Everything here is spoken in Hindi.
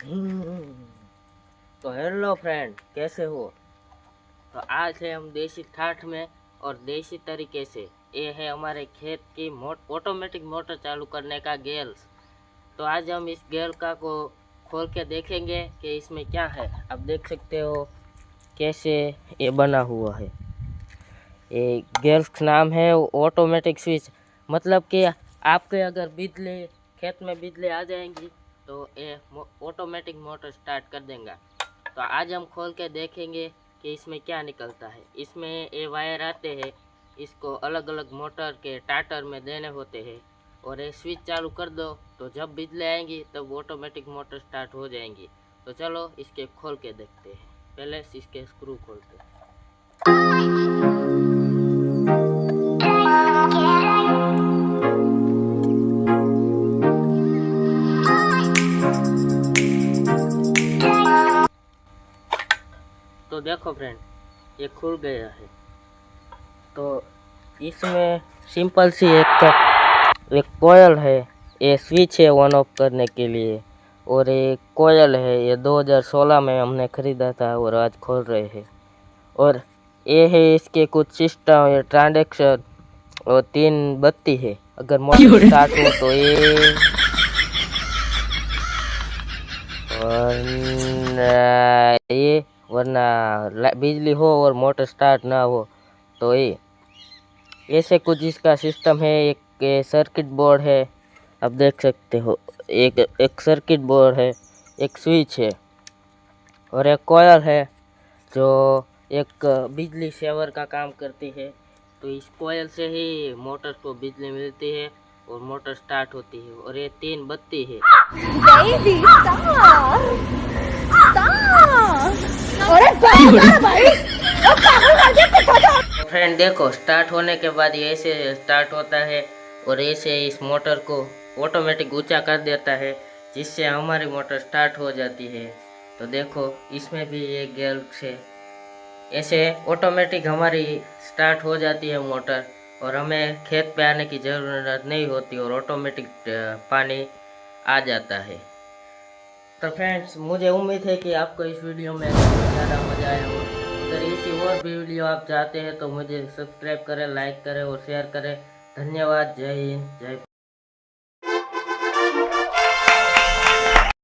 तो हेलो फ्रेंड, कैसे हो? तो आज है हम देसी ठाठ में और देसी तरीके से। ये है हमारे खेत की ऑटोमेटिक मोटर चालू करने का गेल्स। तो आज हम इस गेल का को खोल के देखेंगे कि इसमें क्या है। आप देख सकते हो कैसे ये बना हुआ है। ये गेल्स का नाम है ऑटोमेटिक स्विच। मतलब कि आपके अगर बिजली खेत में बिजली आ जाएंगी तो ये ऑटोमेटिक मोटर स्टार्ट कर देगा। तो आज हम खोल के देखेंगे कि इसमें क्या निकलता है। इसमें ये वायर आते हैं, इसको अलग अलग मोटर के स्टार्टर में देने होते हैं और ये स्विच चालू कर दो तो जब बिजली आएंगी तब ऑटोमेटिक मोटर स्टार्ट हो जाएंगी। तो चलो इसके खोल के देखते हैं। पहले इसके स्क्रू खोलते हैं। तो देखो फ्रेंड, ये खुल गया है। तो इसमें सिंपल सी एक कोयल है। ये स्विच है ऑन ऑफ करने के लिए और ये कोयल है। ये 2016 में हमने ख़रीदा था और आज खोल रहे हैं। और ये है इसके कुछ सिस्टम, ये ट्रांजैक्शन और 3 बत्ती है। अगर मोटर स्टार्ट हो तो ये वरना बिजली हो और मोटर स्टार्ट ना हो तो ये ऐसे कुछ इसका सिस्टम है। एक सर्किट बोर्ड है, आप देख सकते हो। एक सर्किट बोर्ड है, एक स्विच है और एक कॉयल है जो एक बिजली सेवर का काम करती है। तो इस कॉयल से ही मोटर को बिजली मिलती है और मोटर स्टार्ट होती है। और ये 3 बत्ती है। फ्रेंड देखो, स्टार्ट होने के बाद ये ऐसे स्टार्ट होता है और ऐसे इस मोटर को ऑटोमेटिक ऊंचा कर देता है जिससे हमारी मोटर स्टार्ट हो जाती है। तो देखो इसमें भी ये गेयर से ऐसे ऑटोमेटिक हमारी स्टार्ट हो जाती है मोटर और हमें खेत पे आने की ज़रूरत नहीं होती और ऑटोमेटिक पानी आ जाता है। तो फ्रेंड्स, मुझे उम्मीद है कि आपको इस वीडियो में ज़्यादा मज़ा आया हो। अगर ऐसी और भी वीडियो आप चाहते हैं तो मुझे सब्सक्राइब करें, लाइक करें और शेयर करें। धन्यवाद। जय हिंद, जय